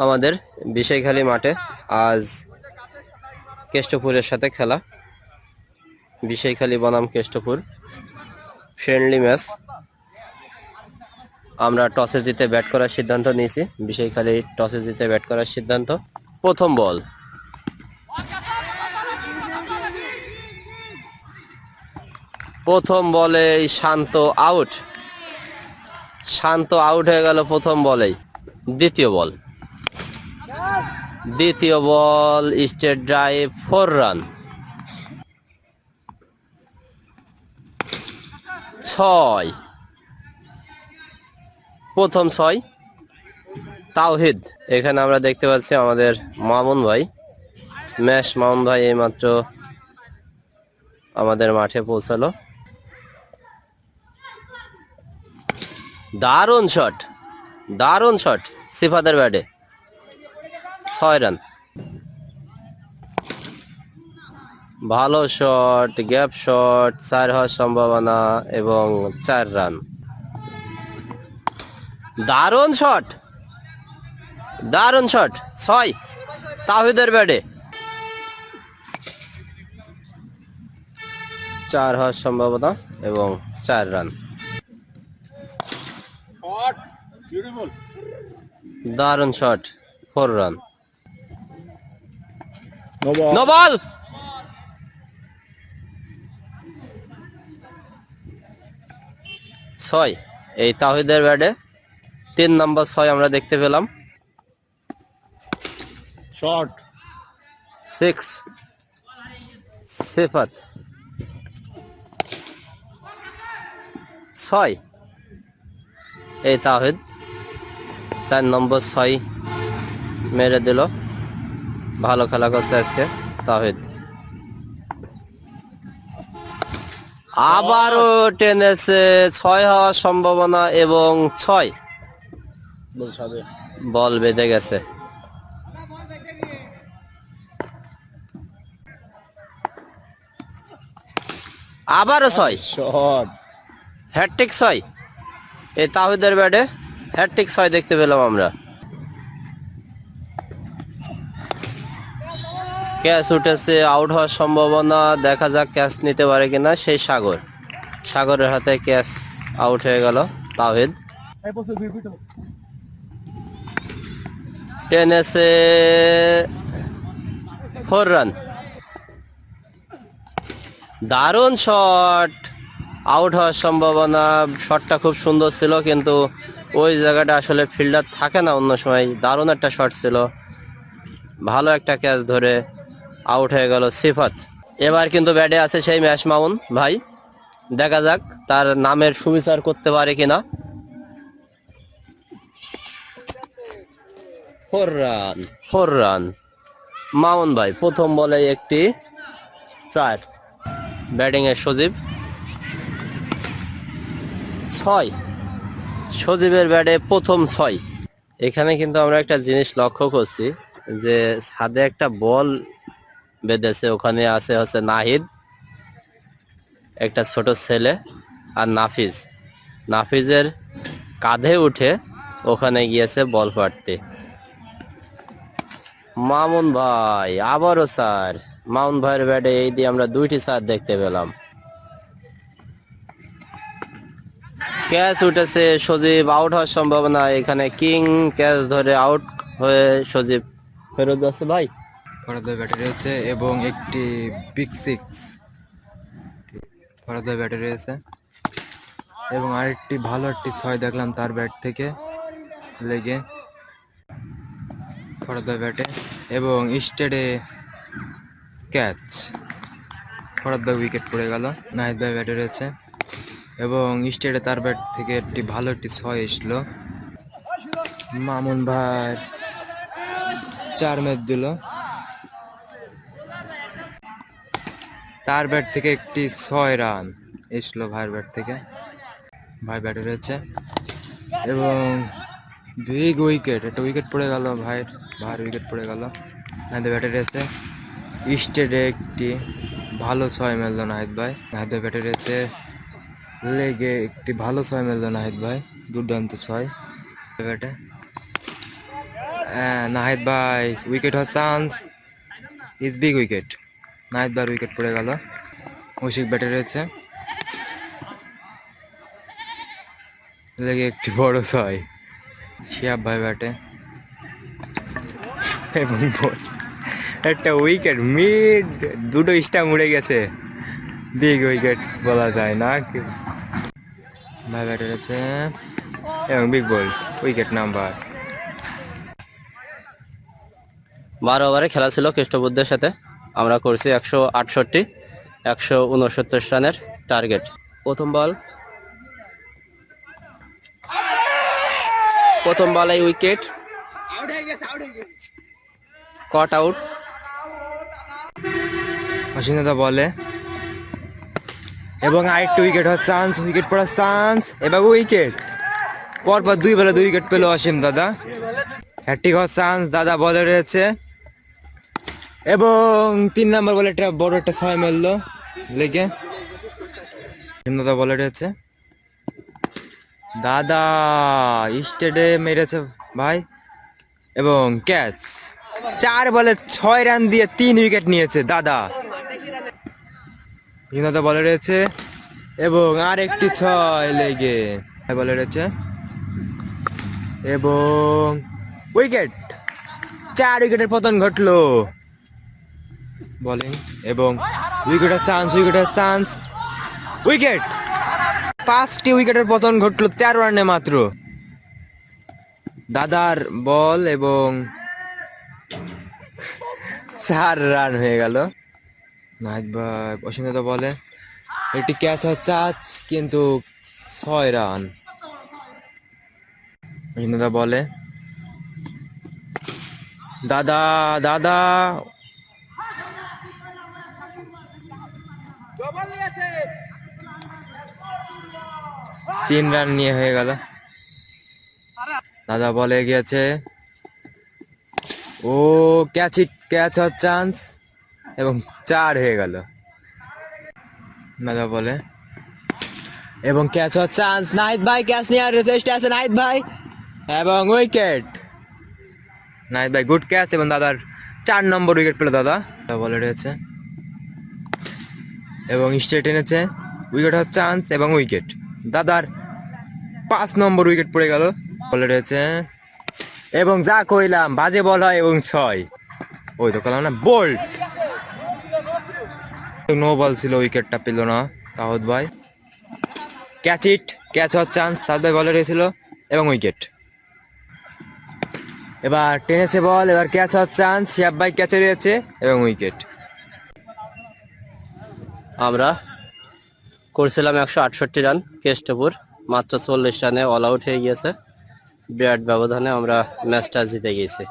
আমাদের বিষয়খালী মাঠে আজ কেষ্টপুরের সাথে খেলা। বিষয়খালী বনাম কেষ্টপুর ফ্রেন্ডলি ম্যাচ। আমরা টসে জিতে ব্যাট করার সিদ্ধান্ত নিয়েছি। বিষয়খালী টসে জিতে ব্যাট করার সিদ্ধান্ত। প্রথম বল, প্রথম বলে শান্ত আউট। শান্ত আউট হয়ে গেল প্রথম বলেই। দ্বিতীয় বল, স্ট্রেট ড্রাইভ, 4 রান। 6, প্রথম 6 তাওহিদ। এখানে আমরা দেখতে পাচ্ছি আমাদের মামুন ভাই, মামুন ভাই এইমাত্র আমাদের মাঠে পৌঁছালো। দারুণ শট সিফাতের ব্যাটে, 6 রান। ভালো শট, গ্যাপ শট, 4 হওয়ার সম্ভাবনা এবং 4 রান। দারুণ শট, 6 তাওহিদের ব্যাটে, 4 হওয়ার সম্ভাবনা এবং 4 রান। দারুণ শট, 4 রান। No ball. ছয় এই তাওহিদের ব্যাটে, 3 নম্বর 6 আমরা দেখতে পেলাম। শট 6 সিফাত, 6 এই তাওহিদ, 4 নম্বর 6 মেরে দিল। ভালো খেলা করছে আজকে তাওহিদ। আবারও টেনেছে, 6 হওয়ার সম্ভাবনা এবং 6 বল বেঁধে গেছে। আবারও 6 শট, হ্যাটট্রিক 6 এই তাওহিদের ব্যাটে, হ্যাটট্রিক 6 দেখতে পেলাম আমরা। ক্যাচ উঠেছে, আউট হওয়ার সম্ভাবনা। দেখা যাক ক্যাচ নিতে পারে কিনা। সেই সাগরের হাতে ক্যাচ, আউট হয়ে গেল তাওহিদ। টেনেছে, 4 রান। দারুণ শট, আউট হওয়ার সম্ভাবনা। শটটা খুব সুন্দর ছিল, কিন্তু ওই জায়গাটা আসলে ফিল্ডার থাকে না অন্য সময়। দারুণ একটা শট ছিল, ভালো একটা ক্যাচ ধরে আউট হয়ে গেল সিফাত। এবার কিন্তু ব্যাটে আছে সেই মামুন ভাই। দেখা যাক তার নামের সুবিচার করতে পারে কিনা। 4 রান মামুন ভাই। প্রথম বলে একটি 4। ব্যাটিং এ সজীব, 6 সজীবের ব্যাটে প্রথম 6। এখানে কিন্তু আমরা একটা জিনিস লক্ষ্য করছি, যে ছাদে একটা বল বেঁধেছে, ওখানে আছে হচ্ছে নাহিদ, একটা ছোট ছেলে, আর নাফিজের কাঁধে উঠে ওখানে গিয়েছে বল পাড়তে। মামুন ভাই আবারও 4। মামুন ভাইয়ের ব্যাটে এই দিয়ে আমরা 2টি 4 দেখতে পেলাম। ক্যাচ উঠেছে, সজীব আউট হওয়ার সম্ভাবনা। এখানে কিং ক্যাচ ধরে আউট হয়ে সজীব ফেরত যাচ্ছে ভাই। ফরাদের ব্যাটে রয়েছে এবং একটি বিগ 6 ফরাদের ব্যাটে রয়েছে, এবং আরেকটি ভালো একটি 6 দেখলাম তার ব্যাট থেকে লেগে ফরাদের ব্যাটে, এবং স্টেডে ক্যাচ। ফরাদ উইকেট পড়ে গেল। নাহিদ ভাই ব্যাটে রয়েছে এবং স্টেডে তার ব্যাট থেকে একটি ভালো একটি 6 এসলো। মামুন ভাই 4 ম্যাচ দিল। তার ব্যাট থেকে একটি 6 রান এসলো ভাইয়ের ব্যাট থেকে। ভাই ব্যাটে রয়েছে এবং বিগ উইকেট, একটা উইকেট পড়ে গেল ভাইয়ের উইকেট পড়ে গেল। নাহিদ ব্যাটে রয়েছে, স্টেডে একটি ভালো 6 মেলল নাহিদ ভাই। নাহিদ ভাই ব্যাটে রয়েছে, লেগে একটি ভালো 6 মেলল নাহিদ ভাই, দুর্দান্ত 6 ব্যাটে। নাহিদ ভাই উইকেট হওয়ার chance is big wicket. Nahid ভাই উইকেট পড়ে গেল। কৌশিক ব্যাটে রয়েছে, লেগে একটি বড় ছয়। শিহাব ভাই ব্যাটে এবং একটা উইকেট মিড, দুটো স্টাম্প উড়ে গেছে, বিগ উইকেট বলা যায় না কি। ভাই ব্যাটে রয়েছে এবং বিগ বল, উইকেট নাম্বার। 12 ওভারে খেলা ছিল কেষ্টবুদ্ধের সাথে। আমরা করছি 168, 169 রানের টার্গেট। প্রথম বলে উইকেট, কট আউট। অসীমদা বলে এবং আরেকটি উইকেট হওয়ার চান্স, উইকেট পড়ার চান্স এবং উইকেট। পরপর 2 বলে 2 উইকেট পেল অসীম দাদা। হ্যাট্রিক হওয়ার চান্স, দাদা বলে রয়েছে এবং 3 নম্বর বলে একটা বড় একটা 6 মারলো লেগে। অসীম দাদা বলে রয়েছে, দাদা স্টেডে মেরেছে ভাই এবং ক্যাচ। 4 বলে 6 রান দিয়ে 3 উইকেট নিয়েছে দাদা। দাদা বলে রয়েছে এবং আর একটি 6 লেগে বলে রয়েছে এবং উইকেট। 4 উইকেটের পতন ঘটলো। বোলিং এবং উইকেটের চান্স, উইকেট। 5টি উইকেটের পতন ঘটলো 13 রানে মাত্র। দাদার বল এবং 4 রান হয়ে গেল। নাহিদ ভাই অসীম দাদা বলে একটি ক্যাচ হচ্ছে আজ, কিন্তু 6 রান। অসীম দাদা বলে দাদা 3 রান নিয়ে হয়ে গেল। দাদা বলে গিয়েছে ও ক্যাচ হওয়ার চান্স এবং 4 হয়ে গেল। দাদা বলে এবং ক্যাচ হওয়ার চান্স, নাহিদ ভাই ক্যাচ নেওয়ার চেষ্টা আছে নাহিদ ভাই এবং উইকেট। নাহিদ ভাই গুড ক্যাচ এবং দাদার 4 নম্বর উইকেট পেল দাদা। বলে রয়েছে এবং স্ট্রেট এনেছে, উইকেট হওয়ার চান্স এবং উইকেট। দাদার 5 নম্বর উইকেট পড়ে গেল। বলে রয়েছে এবং যা কইলাম বাজে বল হয় এবং 6। ওই তো কলাম না, বোল্ড। নো বল ছিল, উইকেটটা পেল না তাহিদ ভাই। ক্যাচ হওয়ার চান্স, তাহিদ ভাই বলে রয়েছিল এবং উইকেট। এবার টেনেছে বল, এবার ক্যাচ হওয়ার চান্স, শিহাব ভাই ক্যাচে রয়েছে এবং উইকেট। আমরা করছিলাম 168 রান, কেষ্টপুর মাত্র 40 রানে অল আউট হয়ে গিয়েছে। বিরাট ব্যবধানে আমরা ম্যাচটা জিতে গিয়েছি।